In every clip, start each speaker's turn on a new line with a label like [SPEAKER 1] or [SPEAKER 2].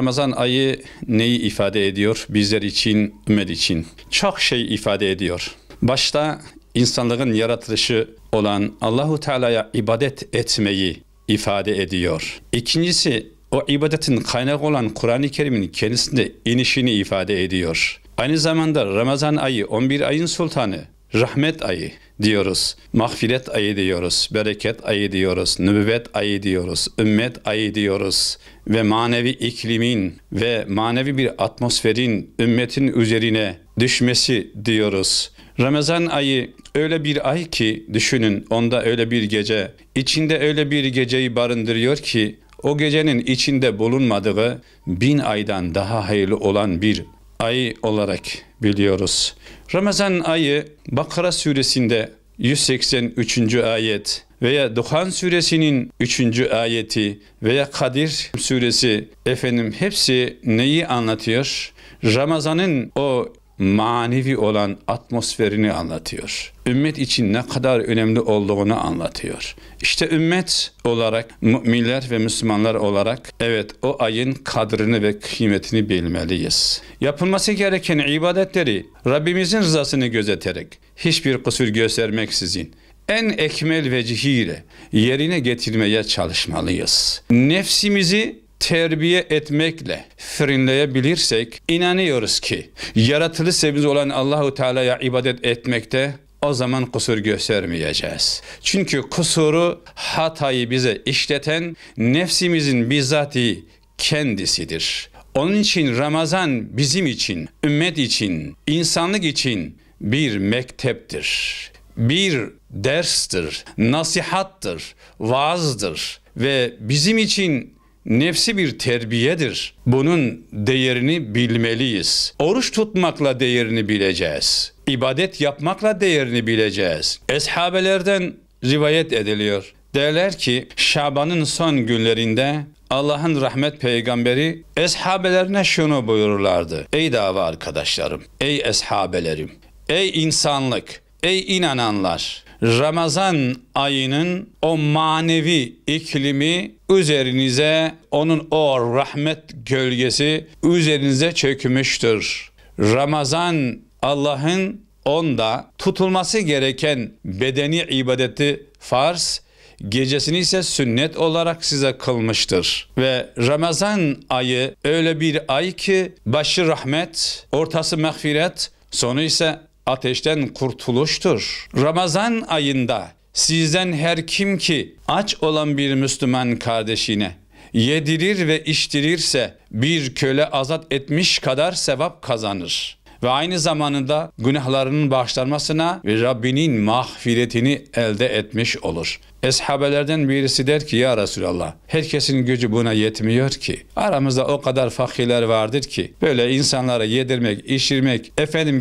[SPEAKER 1] Ramazan ayı neyi ifade ediyor bizler için, ümmet için? Çok şey ifade ediyor. Başta insanlığın yaratılışı olan Allahu Teala'ya ibadet etmeyi ifade ediyor. İkincisi, o ibadetin kaynağı olan Kur'an-ı Kerim'in kendisinde inişini ifade ediyor. Aynı zamanda Ramazan ayı 11 ayın sultanı, rahmet ayı diyoruz, mağfiret ayı diyoruz, bereket ayı diyoruz, nübüvvet ayı diyoruz, ümmet ayı diyoruz ve manevi iklimin ve manevi bir atmosferin ümmetin üzerine düşmesi diyoruz. Ramazan ayı öyle bir ay ki düşünün, onda öyle bir gece, içinde öyle bir geceyi barındırıyor ki o gecenin içinde bulunmadığı 1000 aydan daha hayırlı olan bir ay olarak biliyoruz. Ramazan ayı Bakara suresinde 183. ayet veya Duhan suresinin 3. ayeti veya Kadir suresi hepsi neyi anlatıyor? Ramazan'ın o manevi olan atmosferini anlatıyor. Ümmet için ne kadar önemli olduğunu anlatıyor. İşte ümmet olarak, müminler ve Müslümanlar olarak evet o ayın kadrini ve kıymetini bilmeliyiz. Yapılması gereken ibadetleri Rabbimizin rızasını gözeterek, hiçbir kusur göstermeksizin, en ekmel vecihiyle yerine getirmeye çalışmalıyız. Nefsimizi terbiye etmekle frenleyebilirsek inanıyoruz ki yaratılış sebebimiz olan Allahu Teala'ya ibadet etmekte o zaman kusur göstermeyeceğiz. Çünkü kusuru, hatayı bize işleten nefsimizin bizzati kendisidir. Onun için Ramazan bizim için, ümmet için, insanlık için bir mekteptir. Bir derstir, nasihattır, vaazdır ve bizim için nefsi bir terbiyedir. Bunun değerini bilmeliyiz. Oruç tutmakla değerini bileceğiz. İbadet yapmakla değerini bileceğiz. Eshabelerden rivayet ediliyor. Derler ki Şaban'ın son günlerinde Allah'ın rahmet peygamberi eshabelerine şunu buyururlardı. Ey dava arkadaşlarım, ey eshabelerim, ey insanlık, ey inananlar. Ramazan ayının o manevi iklimi üzerinize, onun o rahmet gölgesi üzerinize çökmüştür. Ramazan Allah'ın onda tutulması gereken bedeni ibadeti farz, gecesini ise sünnet olarak size kılmıştır. Ve Ramazan ayı öyle bir ay ki başı rahmet, ortası mağfiret, sonu ise ateşten kurtuluştur. Ramazan ayında sizden her kim ki aç olan bir Müslüman kardeşine yedirir ve içtirirse bir köle azat etmiş kadar sevap kazanır. Ve aynı zamanda günahlarının bağışlanmasına ve Rabbinin mağfiretini elde etmiş olur. Eshabelerden birisi der ki ya Resulallah, herkesin gücü buna yetmiyor ki. Aramızda o kadar fakirler vardır ki böyle insanlara yedirmek, içirmek,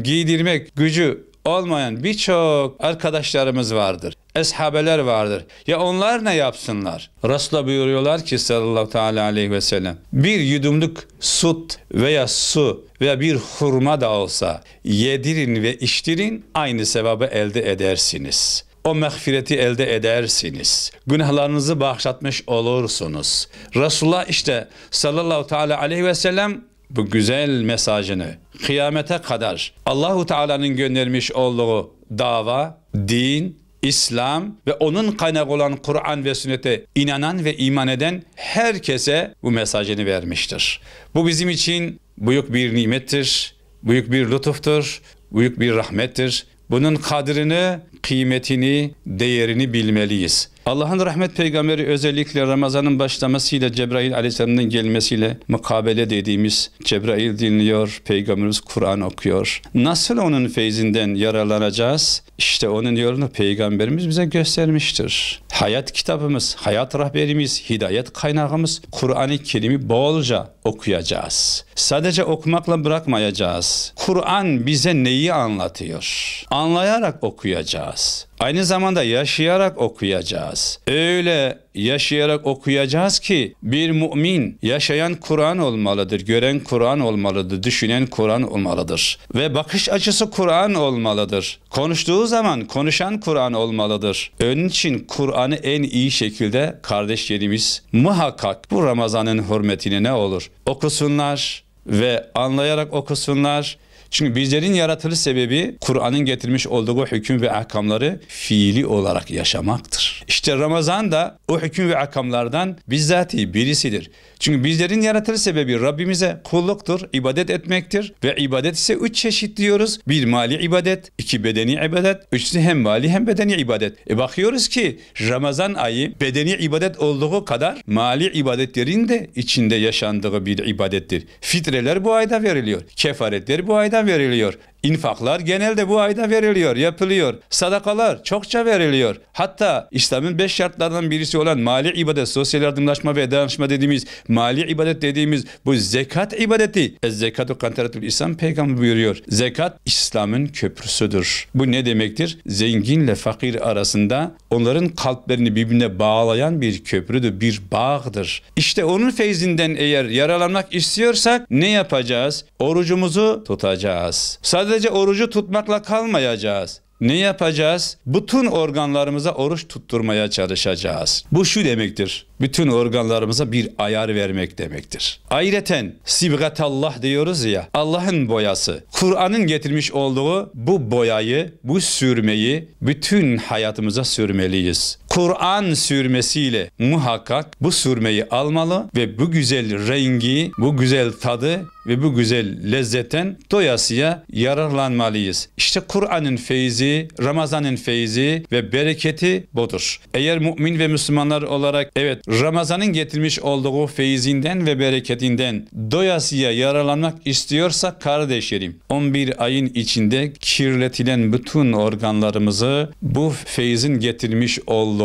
[SPEAKER 1] giydirmek gücü olmayan birçok arkadaşlarımız vardır. Eshabeler vardır. Ya onlar ne yapsınlar? Resulullah buyuruyorlar ki sallallahu aleyhi ve sellem, bir yudumluk süt veya su veya bir hurma da olsa yedirin ve içtirin, aynı sevabı elde edersiniz. O mağfireti elde edersiniz. Günahlarınızı bağışlatmış olursunuz. Resulullah işte sallallahu aleyhi ve sellem bu güzel mesajını kıyamete kadar Allahu Teala'nın göndermiş olduğu dava, din, İslam ve onun kaynağı olan Kur'an ve sünnete inanan ve iman eden herkese bu mesajını vermiştir. Bu bizim için büyük bir nimettir, büyük bir lütuftur, büyük bir rahmettir. Bunun kadrini, kıymetini, değerini bilmeliyiz. Allah'ın rahmet peygamberi özellikle Ramazan'ın başlamasıyla Cebrail aleyhisselamın gelmesiyle mukabele dediğimiz Cebrail dinliyor, peygamberimiz Kur'an okuyor. Nasıl onun feyzinden yararlanacağız? İşte onun yolunu peygamberimiz bize göstermiştir. Hayat kitabımız, hayat rehberimiz, hidayet kaynağımız Kur'an-ı Kerim'i bolca okuyacağız. Sadece okumakla bırakmayacağız. Kur'an bize neyi anlatıyor? Anlayarak okuyacağız. Aynı zamanda yaşayarak okuyacağız. Öyle yaşayarak okuyacağız ki bir mümin yaşayan Kur'an olmalıdır, gören Kur'an olmalıdır, düşünen Kur'an olmalıdır. Ve bakış açısı Kur'an olmalıdır. Konuştuğu zaman konuşan Kur'an olmalıdır. Onun için Kur'an'ı en iyi şekilde kardeşlerimiz muhakkak bu Ramazan'ın hürmetine ne olur? Okusunlar ve anlayarak okusunlar. Çünkü bizlerin yaratılış sebebi Kur'an'ın getirmiş olduğu hüküm ve ahkamları fiili olarak yaşamaktır. İşte Ramazan da o hüküm ve ahkamlardan bizzati birisidir. Çünkü bizlerin yaratılış sebebi Rabbimize kulluktur, ibadet etmektir. Ve ibadet ise 3 çeşit diyoruz. 1 mali ibadet, 2 bedeni ibadet, 3'ü hem mali hem bedeni ibadet. Bakıyoruz ki Ramazan ayı bedeni ibadet olduğu kadar mali ibadetlerin de içinde yaşandığı bir ibadettir. Fitreler bu ayda veriliyor. Kefaretler bu ayda veriliyor. İnfaklar genelde bu ayda veriliyor, yapılıyor. Sadakalar çokça veriliyor. Hatta İslam'ın 5 şartlarından birisi olan mali ibadet, sosyal yardımlaşma ve dayanışma dediğimiz mali ibadet dediğimiz bu zekat ibadeti. Zekatu kantaratül İslam peygamber buyuruyor. Zekat İslam'ın köprüsüdür. Bu ne demektir? Zenginle fakir arasında onların kalplerini birbirine bağlayan bir köprüdür, bir bağdır. İşte onun feyzinden eğer yararlanmak istiyorsak ne yapacağız? Orucumuzu tutacağız. Sadece orucu tutmakla kalmayacağız. Ne yapacağız? Bütün organlarımıza oruç tutturmaya çalışacağız. Bu şu demektir. Bütün organlarımıza bir ayar vermek demektir. Ayreten sibgatallah diyoruz ya, Allah'ın boyası. Kur'an'ın getirmiş olduğu bu boyayı, bu sürmeyi bütün hayatımıza sürmeliyiz. Kur'an sürmesiyle muhakkak bu sürmeyi almalı ve bu güzel rengi, bu güzel tadı ve bu güzel lezzetten doyasıya yararlanmalıyız. İşte Kur'an'ın feyzi, Ramazan'ın feyzi ve bereketi budur. Eğer mümin ve Müslümanlar olarak evet Ramazan'ın getirmiş olduğu feyzinden ve bereketinden doyasıya yararlanmak istiyorsak kardeşlerim 11 ayın içinde kirletilen bütün organlarımızı bu feyzin getirmiş olduğu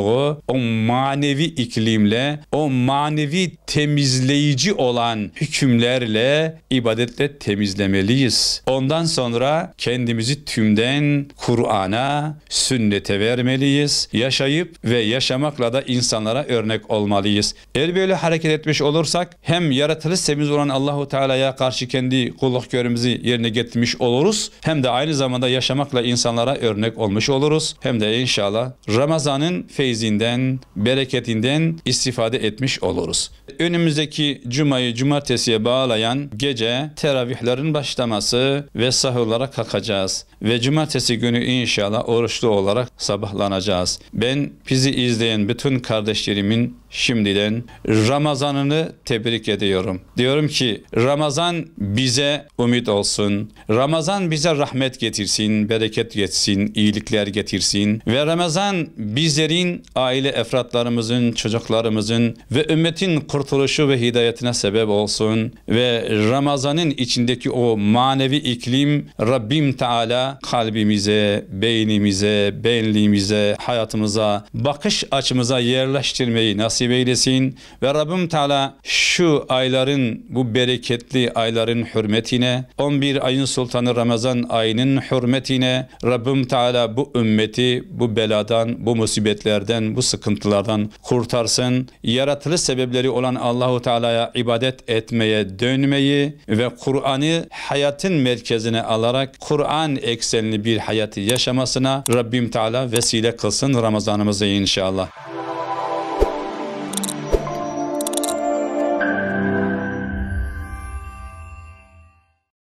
[SPEAKER 1] o manevi iklimle, o manevi temizleyici olan hükümlerle, ibadetle temizlemeliyiz. Ondan sonra kendimizi tümden Kur'an'a, sünnete vermeliyiz. Yaşayıp ve yaşamakla da insanlara örnek olmalıyız. Eğer böyle hareket etmiş olursak hem yaratılış sebebimiz olan Allahu Teala'ya karşı kendi kulluk görevimizi yerine getirmiş oluruz. Hem de aynı zamanda yaşamakla insanlara örnek olmuş oluruz. Hem de inşallah Ramazan'ın feyzinden, bereketinden istifade etmiş oluruz. Önümüzdeki cumayı cumartesiye bağlayan gece teravihlerin başlaması ve sahurlara kalkacağız. Ve cumartesi günü inşallah oruçlu olarak sabahlanacağız. Ben bizi izleyen bütün kardeşlerimin şimdiden Ramazan'ını tebrik ediyorum. Diyorum ki Ramazan bize ümit olsun. Ramazan bize rahmet getirsin, bereket getirsin, iyilikler getirsin. Ve Ramazan bizlerin, aile efratlarımızın, çocuklarımızın ve ümmetin kurtuluşu ve hidayetine sebep olsun. Ve Ramazan'ın içindeki o manevi iklim Rabbim Teala kalbimize, beynimize, benliğimize, hayatımıza, bakış açımıza yerleştirmeyi nasip eylesin. Ve Rabbim Teala şu ayların, bu bereketli ayların hürmetine, 11 ayın sultanı Ramazan ayının hürmetine Rabbim Teala bu ümmeti bu beladan, bu musibetlerden, bu sıkıntılardan kurtarsın. Yaratılış sebepleri olan Allahu Teala'ya ibadet etmeye dönmeyi ve Kur'an'ı hayatın merkezine alarak Kur'an eksenli bir hayatı yaşamasına Rabbim Teala vesile kılsın Ramazanımızı inşallah.